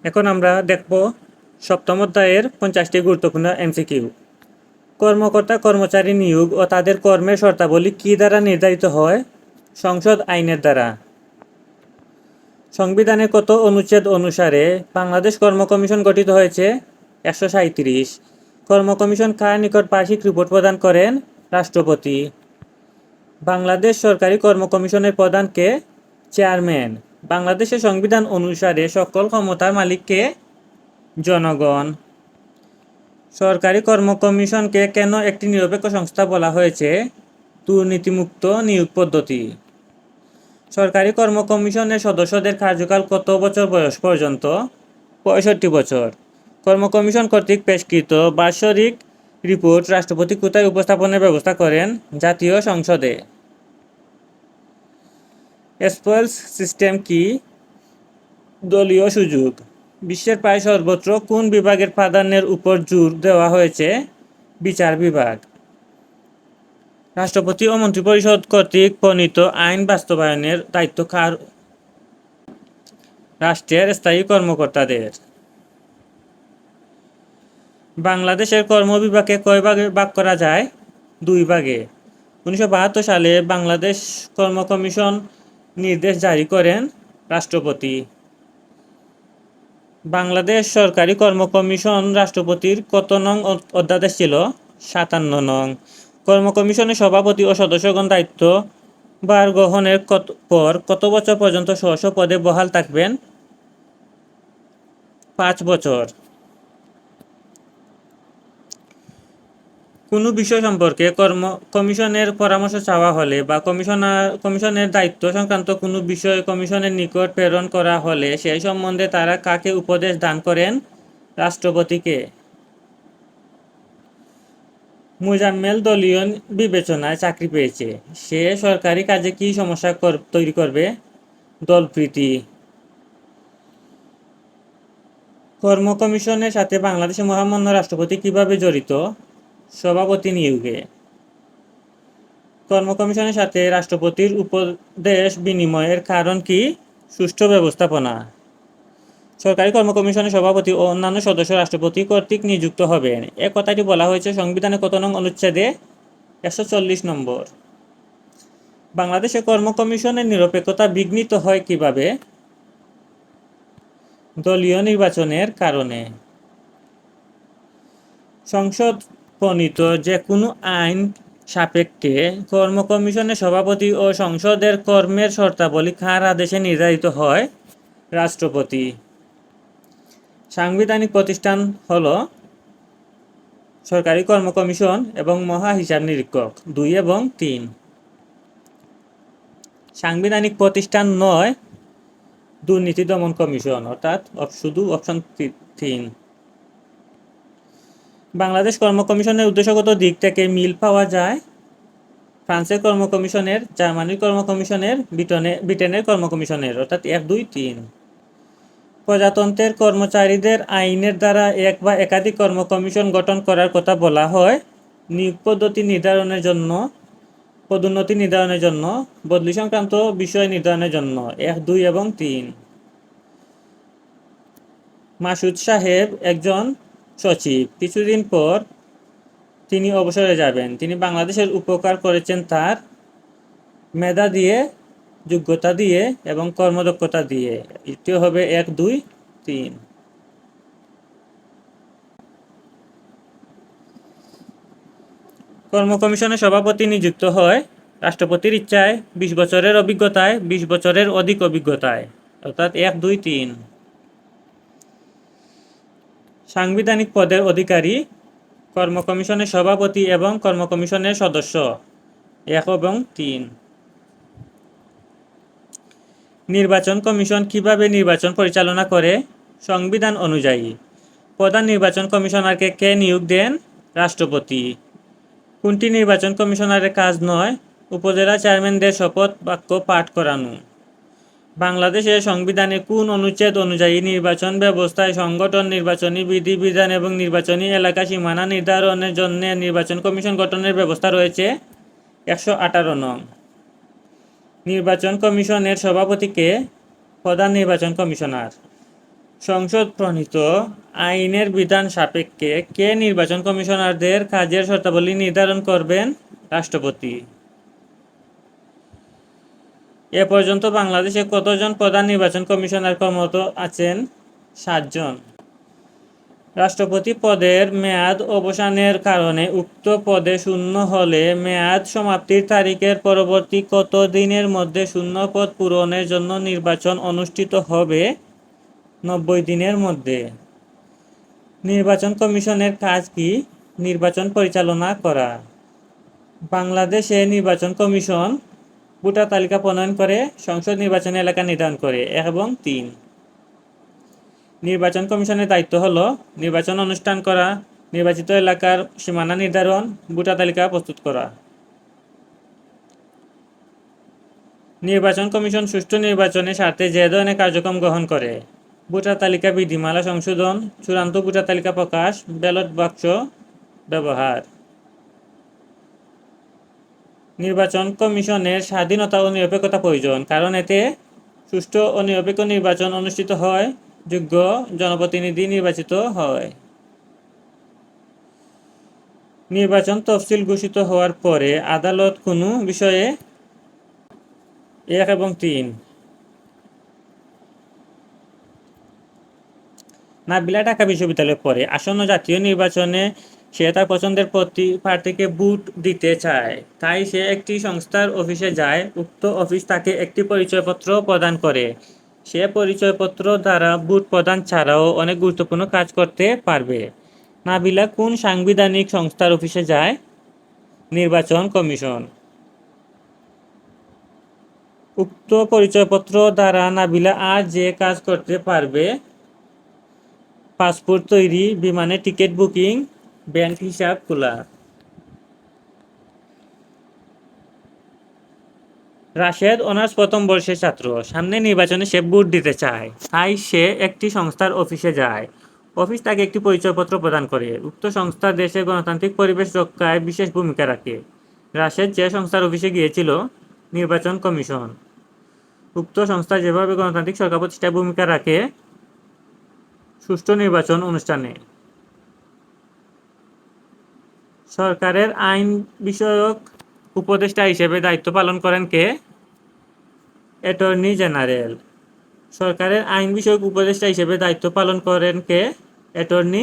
এখন আমরা দেখব সপ্তম অধ্যায়ের 50টি গুরুত্বপূর্ণ এমসিকিউ। কর্মকর্তা কর্মচারী নিয়োগ ও তাদের কর্মের শর্তাবলী কী দ্বারা নির্ধারিত হয়? সংসদ আইনের দ্বারা। সংবিধানের কত অনুচ্ছেদ অনুসারে বাংলাদেশ কর্ম কমিশন গঠিত হয়েছে? 137। কর্ম কমিশন কার নিকট বার্ষিক রিপোর্ট প্রদান করেন? রাষ্ট্রপতি। বাংলাদেশ সরকারি কর্ম কমিশনের প্রধানকে? চেয়ারম্যান। বাংলাদেশের সংবিধান অনুসারে সকল ক্ষমতার মালিককে? জনগণ। সরকারি কর্ম কমিশনকে কেন একটি নিরপেক্ষ সংস্থা বলা হয়েছে? দুর্নীতিমুক্ত নিয়োগ পদ্ধতি। সরকারি কর্ম কমিশনের সদস্যদের কার্যকাল কত বছর বয়স পর্যন্ত? 65 বছর। কর্ম কমিশন কর্তৃক পেশকৃত বাৎসরিক রিপোর্ট রাষ্ট্রপতি কোথায় উপস্থাপনের ব্যবস্থা করেন? জাতীয় সংসদে। স্পয়েলস সিস্টেম কি? দলীয় সুযোগ। বিশ্বের প্রায় সর্বত্র কোন বিভাগের প্রাধান্যের উপর জোর দেওয়া হয়েছে? বিচার বিভাগ। রাষ্ট্রপতি ও মন্ত্রিপরিষদ কর্তৃক প্রণীত আইন বাস্তবায়নের দায়িত্ব কার? রাষ্ট্রের স্থায়ী কর্মকর্তাদের। বাংলাদেশের কর্ম বিভাগকে কয় ভাগে ভাগ করা যায়? 2 ভাগে। 1972 সালে বাংলাদেশ কর্ম কমিশন নির্দেশ জারি করেন রাষ্ট্রপতি। বাংলাদেশ সরকারি কর্ম কমিশন রাষ্ট্রপতির কত নং অধ্যাদেশ ছিল? 57 নং। কর্ম কমিশনের সভাপতি ও সদস্যগণ দায়িত্ব ভার গ্রহণের পর কত বছর পর্যন্ত স্ব পদে বহাল থাকবেন? 5 বছর। কোনো বিষয় সম্পর্কে কমিশনের পরামর্শ চাওয়া হলে বা কমিশনের দায়িত্ব সংক্রান্ত কোনো বিষয় কমিশনের নিকট প্রেরণ করা হলে সেই সম্বন্ধে তারা কাকে উপদেশ দান করেন? রাষ্ট্রপতিকে। মোজাম্মেল দলীয় বিবেচনায় চাকরি পেয়েছে, সে সরকারি কাজে কি সমস্যা তৈরি করবে? দলপ্রীতি। কর্ম কমিশনের সাথে বাংলাদেশের মহামান্য রাষ্ট্রপতি কিভাবে জড়িত? সভাপতি নিয়োগে। কর্ম কমিশনের সাথে রাষ্ট্রপতির উপদেশ বিনিময়ের কারণ কি? সুষ্ঠু ব্যবস্থাপনা। সরকারি কর্ম কমিশনের সভাপতি ও অন্যান্য সদস্য রাষ্ট্রপতি কর্তৃক নিযুক্ত হবেন। এ কথাটি বলা হয়েছে সংবিধানের কত নং অনুচ্ছেদে? 140 নম্বর। বাংলাদেশে কর্ম কমিশনের নিরপেক্ষতা বিঘ্নিত হয় কিভাবে? দলীয় নির্বাচনের কারণে। সংসদ প্রণীত যে কোনো আইন সাপেক্ষে কর্ম কমিশনের সভাপতি ও সংসদের কর্মের শর্তাবলী কার আদেশে নির্ধারিত হয়? রাষ্ট্রপতি। সাংবিধানিক প্রতিষ্ঠান হল সরকারি কর্ম কমিশন এবং মহা হিসাব নিরীক্ষক 2 এবং 3। সাংবিধানিক প্রতিষ্ঠান নয় দুর্নীতি দমন কমিশন, অর্থাৎ শুধু অপশন 3। বাংলাদেশ কর্ম কমিশনের উদ্দেশ্যগত দিক থেকে মিল পাওয়া যায় ফ্রান্সের কর্ম কমিশনের, জার্মানির কর্ম কমিশনের, ব্রিটেনের কর্ম কমিশনের, অর্থাৎ 1, 2, 3। প্রজাতন্ত্রের কর্মচারীদের আইনের দ্বারা এক বা একাধিক কর্ম কমিশন গঠন করার কথা বলা হয় নিয়োগ পদ্ধতি নির্ধারণের জন্য, পদোন্নতি নির্ধারণের জন্য, বদলি সংক্রান্ত বিষয় নির্ধারণের জন্য। 1, 2 এবং 3। মাসুদ সাহেব একজন সচিব, কিছুদিন পর তিনি অবসরে যাবেন। তিনি বাংলাদেশের উপকার করেছেন তার মেধা দিয়ে, যোগ্যতা দিয়ে এবং কর্মদক্ষতা দিয়ে। এটিও হবে 1, 2, 3। কর্ম কমিশনের সভাপতি নিযুক্ত হয় রাষ্ট্রপতির ইচ্ছায়, 20 বছরের অভিজ্ঞতায়, 20 বছরের অধিক অভিজ্ঞতায়, অর্থাৎ 1, 2, 3। সাংবিধানিক পদের অধিকারী কর্ম কমিশনের সভাপতি এবং কর্ম কমিশনের সদস্য 1 এবং 3। নির্বাচন কমিশন কিভাবে নির্বাচন পরিচালনা করে? সংবিধান অনুযায়ী। প্রধান নির্বাচন কমিশনারকে কে নিয়োগ দেন? রাষ্ট্রপতি। কোনটি নির্বাচন কমিশনারের কাজ নয়? উপজেলা চেয়ারম্যানদের শপথ বাক্য পাঠ করানো। বাংলাদেশের সংবিধানে কোন অনুচ্ছেদ অনুযায়ী নির্বাচন ব্যবস্থায় সংগঠন, নির্বাচনী বিধিবিধান এবং নির্বাচনী এলাকা সীমানা নির্ধারণের জন্য নির্বাচন কমিশন গঠনের ব্যবস্থা রয়েছে? 118 নং। নির্বাচন কমিশনের সভাপতিকে? প্রধান নির্বাচন কমিশনার। সংসদ প্রণীত আইনের বিধান সাপেক্ষে কে নির্বাচন কমিশনারদের কাজের শর্তাবলী নির্ধারণ করবেন? রাষ্ট্রপতি। এ পর্যন্ত বাংলাদেশে কতজন প্রধান নির্বাচন কমিশনার কর্মরত আছেন? 7 জন। রাষ্ট্রপতি পদের মেয়াদ অবসানের কারণে উক্ত পদে শূন্য হলে মেয়াদ সমাপ্তির তারিখের পরবর্তী কত দিনের মধ্যে শূন্য পদ পূরণের জন্য নির্বাচন অনুষ্ঠিত হবে? 90 দিনের মধ্যে। নির্বাচন কমিশনের কাজ কি? নির্বাচন পরিচালনা করা। বাংলাদেশে নির্বাচন কমিশন ভোটার তালিকা প্রণয়ন করে, সংসদ নির্বাচনী এলাকা নির্ধারণ করে। 1 এবং 3। নির্বাচন কমিশনের দায়িত্ব হল নির্বাচন অনুষ্ঠান করা, নির্বাচিত এলাকার সীমানা নির্ধারণ, ভোটার তালিকা প্রস্তুত করা। নির্বাচন কমিশন সুষ্ঠু নির্বাচনের স্বার্থে যে ধরনের কার্যক্রম গ্রহণ করে: ভোটার তালিকা বিধিমালা সংশোধন, চূড়ান্ত ভোটার তালিকা প্রকাশ, ব্যালট বাক্স ব্যবহার। নির্বাচন কমিশনের স্বাধীনতা ও নিরপেক্ষতা প্রয়োজন, কারণ এতে সুষ্ঠু ও নিরপেক্ষ নির্বাচন অনুষ্ঠিত হয়, যোগ্য জনপ্রতিনিধি নির্বাচিত হয়। নির্বাচন তফসিল ঘোষিত হওয়ার পরে আদালত কোনো বিষয়ে 1 এবং 3। নাবিলা ঢাকা বিশ্ববিদ্যালয়ে পড়ে। আসন্ন জাতীয় নির্বাচনে সে তার পছন্দের প্রার্থীকে ভোট দিতে চায়, তাই সে একটি সংস্থার অফিসে যায়। উক্ত অফিস তাকে একটি পরিচয়পত্র প্রদান করে। সে পরিচয়পত্র দ্বারা ভোট প্রদান ছাড়াও অনেক গুরুত্বপূর্ণ কাজ করতে পারবে। নাবিলা কোন সাংবিধানিক সংস্থার অফিসে যায়? নির্বাচন কমিশন। উক্ত পরিচয়পত্র দ্বারা নাবিলা আর যে কাজ করতে পারবে: পাসপোর্ট তৈরি, বিমানের টিকিট বুকিং, ব্যাংক হিসাব খোলা। রাশেদ অনার্স প্রথম বর্ষের ছাত্র। সামনে নির্বাচনে সে ভোট দিতে চায়, তাই সে একটি সংস্থার অফিসে যায়। অফিস তাকে একটি পরিচয়পত্র প্রদান করে। উক্ত সংস্থা দেশের গণতান্ত্রিক পরিবেশ রক্ষায় বিশেষ ভূমিকা রাখে। রাশেদ যে সংস্থার অফিসে গিয়েছিল: নির্বাচন কমিশন। উক্ত সংস্থা যেভাবে গণতান্ত্রিক সরকার প্রতিষ্ঠায় ভূমিকা রাখে, সুষ্ঠু নির্বাচন অনুষ্ঠানে। সরকারের আইন বিষয়ক উপদেষ্টা হিসেবে দায়িত্ব পালন করেন কে? Attorney general. সরকারের আইন বিষয়ক উপদেষ্টা হিসেবে দায়িত্ব পালন করেন কে? অ্যাটর্নি